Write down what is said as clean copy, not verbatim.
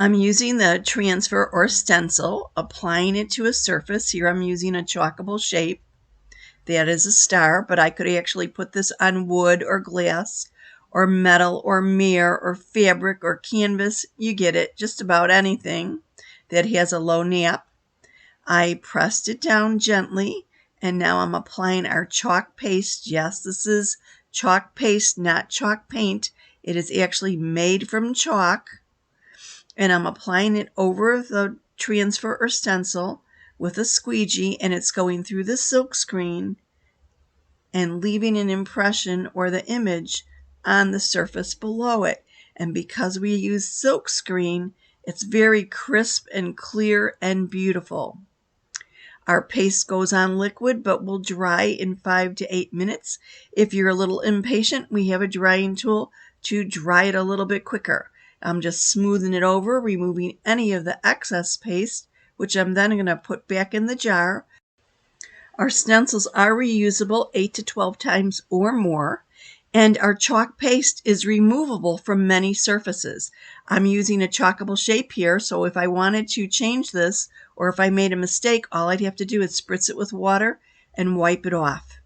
I'm using the transfer or stencil, applying it to a surface. Here I'm using a chalkable shape. That is a star, but I could actually put this on wood or glass or metal or mirror or fabric or canvas. You get it, just about anything that has a low nap. I pressed it down gently, and now I'm applying our chalk paste. Yes, this is chalk paste, not chalk paint. It is actually made from chalk. And I'm applying it over the transfer or stencil with a squeegee, and it's going through the silk screen and leaving an impression or the image on the surface below it. And because we use silk screen, it's very crisp and clear and beautiful. Our paste goes on liquid but will dry in 5 to 8 minutes. If you're a little impatient, we have a drying tool to dry it a little bit quicker. I'm just smoothing it over, removing any of the excess paste, which I'm then going to put back in the jar. Our stencils are reusable 8 to 12 times or more, and our chalk paste is removable from many surfaces. I'm using a chalkable shape here, so if I wanted to change this, or if I made a mistake, all I'd have to do is spritz it with water and wipe it off.